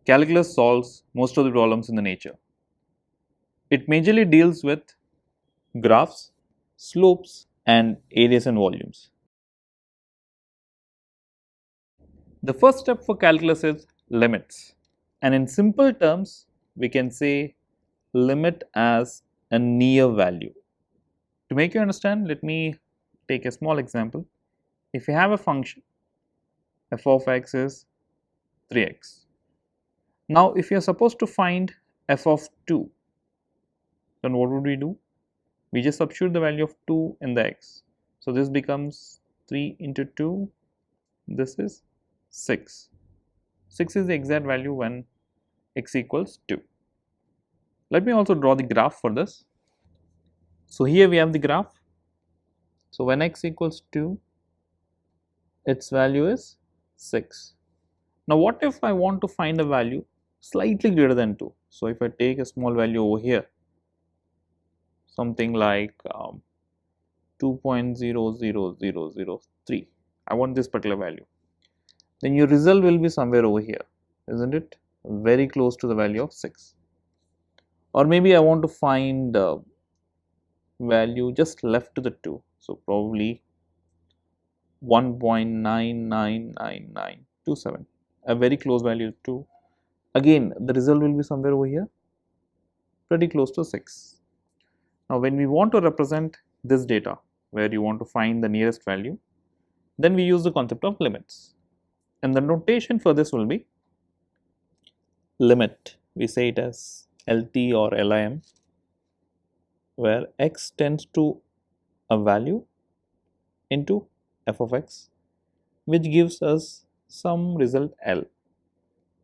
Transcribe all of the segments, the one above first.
Calculus solves most of the problems in the nature. It majorly deals with graphs, slopes, and areas and volumes. The first step for calculus is limits, and in simple terms we can say limit as a near value. To make you understand, let me take a small example. If you have a function f of x is 3x. Now if you are supposed to find f of 2, then what would we do? We just substitute the value of 2 in the x. So this becomes 3 into 2, this is 6. 6 is the exact value when x equals 2. Let me also draw the graph for this. So here we have the graph. So when x equals 2, its value is 6. Now what if I want to find a value slightly greater than 2? So if I take a small value over here, something like 2.00003, I want this particular value, then your result will be somewhere over here, isn't it? Very close to the value of 6. Or maybe I want to find value just left to the 2, so probably 1.99997, a very close value to 2. Again the result will be somewhere over here, pretty close to 6. Now when we want to represent this data where you want to find the nearest value, then we use the concept of limits, and the notation for this will be limit. We say it as LT or LIM, where x tends to a value into f of x, which gives us some result L.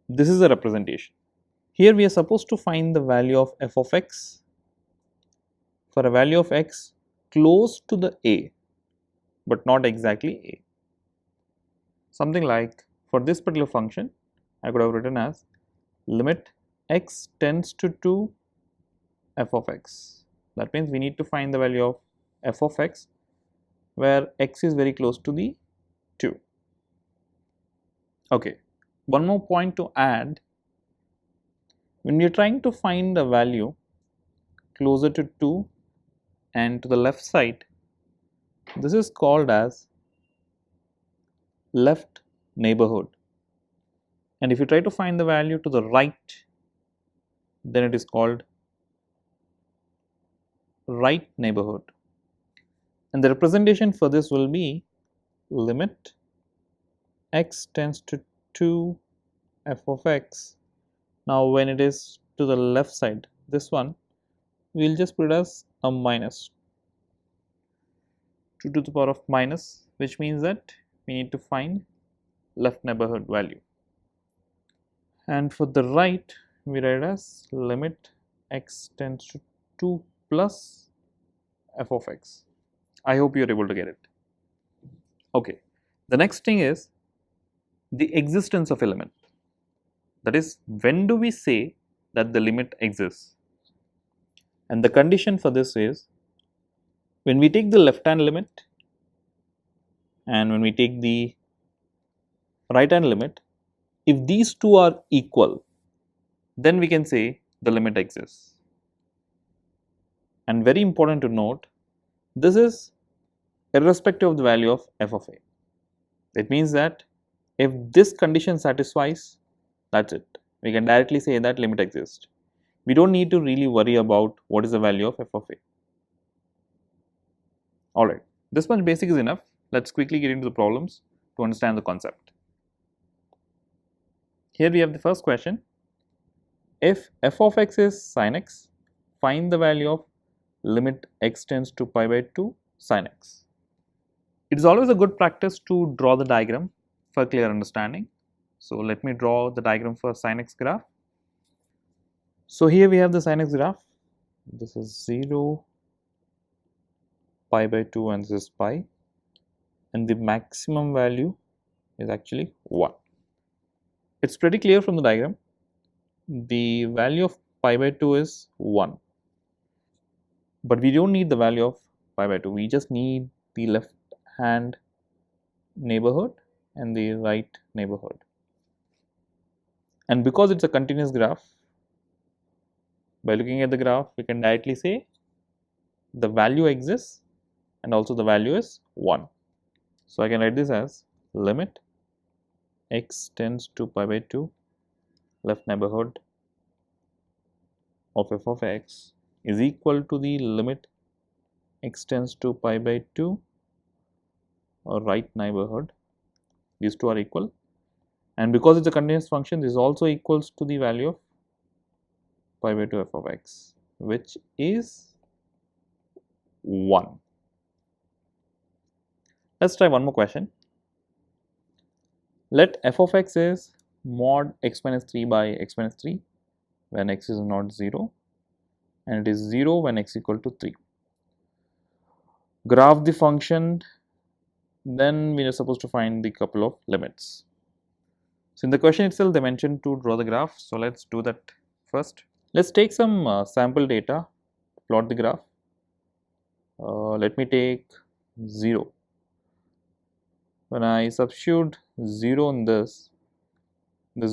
This is a representation. Here we are supposed to find the value of f of x for a value of x close to the a, but not exactly a. Something like, for this particular function, I could have written as limit x tends to 2 f of x. That means we need to find the value of f of x where x is very close to the 2. Okay, one more point to add. When we are trying to find a value closer to 2 and to the left side, this is called as left neighborhood, and if you try to find the value to the right, then it is called right neighborhood, and the representation for this will be limit x tends to 2 f of x. Now when it is to the left side, this one we will just put it as a minus 2 to the power of minus, which means that we need to find left neighborhood value. And for the right, we write as limit x tends to 2 plus f of x. I hope you are able to get it. Okay, the next thing is the existence of a limit. That is, when do we say that the limit exists? And the condition for this is when we take the left hand limit and when we take the right hand limit, if these two are equal, then we can say the limit exists. And very important to note, this is irrespective of the value of f of a. It means that if this condition satisfies, that's it. We can directly say that limit exists. We don't need to really worry about what is the value of f of a. Alright, this much basic is enough. Let's quickly get into the problems to understand the concept. Here we have the first question. If f of x is sine x, find the value of limit x tends to pi by 2 sine x. It is always a good practice to draw the diagram for clear understanding. So let me draw the diagram for sine x graph. So here we have the sine x graph. This is 0, pi by 2, and this is pi, and the maximum value is actually 1. It's pretty clear from the diagram. The value of pi by 2 is 1, but we don't need the value of pi by 2. We just need the left hand neighborhood and the right neighborhood. And because it's a continuous graph, by looking at the graph, we can directly say the value exists and also the value is 1. So I can write this as limit x tends to pi by 2 left neighborhood of f of x is equal to the limit x tends to pi by 2 or right neighborhood. These two are equal, and because it's a continuous function, this also equals to the value of pi by 2 f of x, which is 1. Let's try one more question. Let f of x is mod x minus 3 by x minus 3 when x is not 0 and it is 0 when x equal to 3. Graph the function, then we are supposed to find the couple of limits. So in the question itself they mentioned to draw the graph, so let's do that first. Let's take some sample data, plot the graph. Let me take 0. When I substitute 0 in this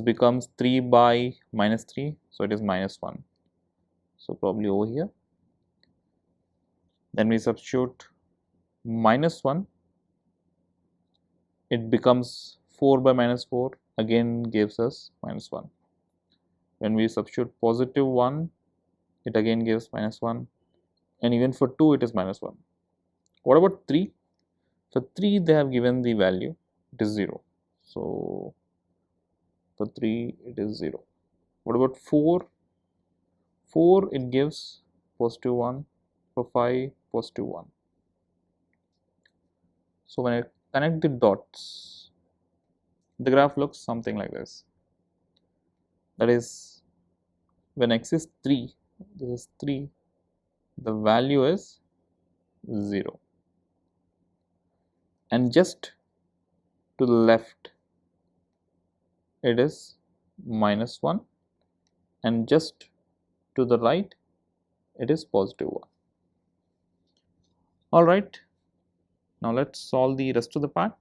becomes 3 by minus 3, so it is minus 1. So probably over here. Then we substitute minus 1, it becomes 4 by minus 4, again gives us minus 1. When we substitute positive 1, it again gives minus 1, and even for 2 it is minus 1. What about 3? For 3 they have given the value, it is 0. So for 3 it is 0. What about 4? 4 it gives positive 1, for 5 positive 1. So when I connect the dots, the graph looks something like this. That is, when x is 3, this is 3, the value is 0. And just to the left, it is minus 1, and just to the right, it is positive 1. Alright, now let's solve the rest of the part.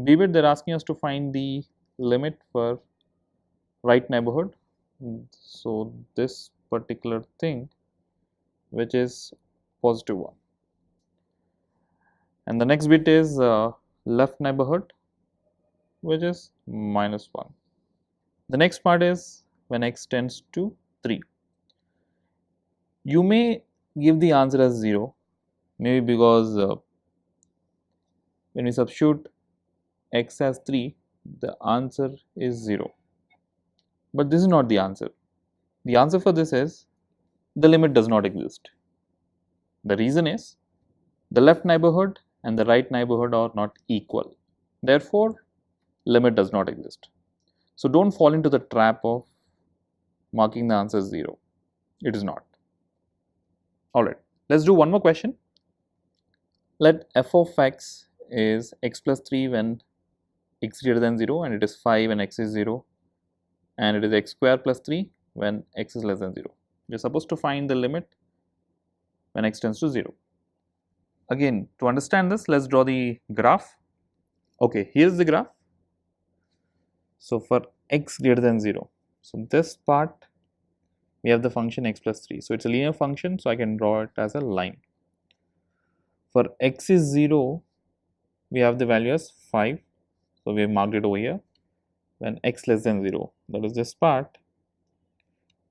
B-bit, they're asking us to find the limit for right neighborhood. So this particular thing, which is positive 1. And the next bit is left neighborhood, which is minus 1. The next part is when x tends to 3. You may give the answer as 0, maybe because when we substitute x as 3, the answer is 0. But this is not the answer. The answer for this is the limit does not exist. The reason is the left neighborhood and the right neighborhood are not equal. Therefore, limit does not exist. So don't fall into the trap of marking the answer 0. It is not. Alright, let's do one more question. Let f of x is x plus 3 when x greater than 0 and it is 5 when x is 0, and it is x square plus 3 when x is less than 0. We are supposed to find the limit when x tends to 0. Again, to understand this, let's draw the graph. Okay, here is the graph. So for x greater than 0, so this part we have the function x plus 3. So it's a linear function, so I can draw it as a line. For x is 0, we have the value as 5. So we have marked it over here. When x less than 0, that is this part,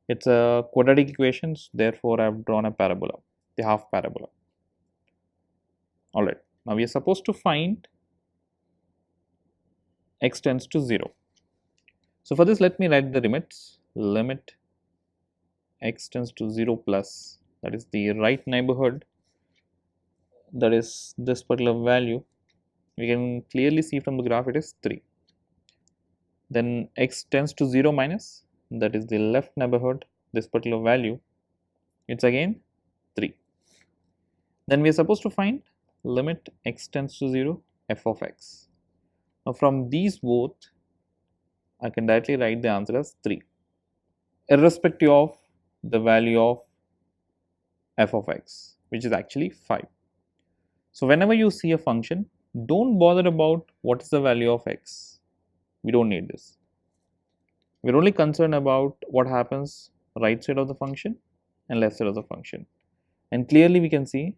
it's a quadratic equation, therefore I have drawn a parabola, the half parabola. Alright, now we are supposed to find x tends to 0. So for this, let me write the limits. Limit x tends to 0 plus, that is the right neighborhood, that is this particular value. We can clearly see from the graph it is 3. Then x tends to 0 minus, that is the left neighborhood, this particular value, it's again 3. Then we are supposed to find limit x tends to 0 f of x. Now from these both, I can directly write the answer as 3, irrespective of the value of f of x, which is actually 5. So whenever you see a function Don't bother about what is the value of x. We don't need this. We're only concerned about what happens right side of the function and left side of the function. And clearly we can see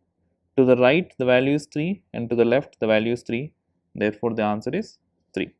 to the right the value is 3 and to the left the value is 3. Therefore, the answer is 3.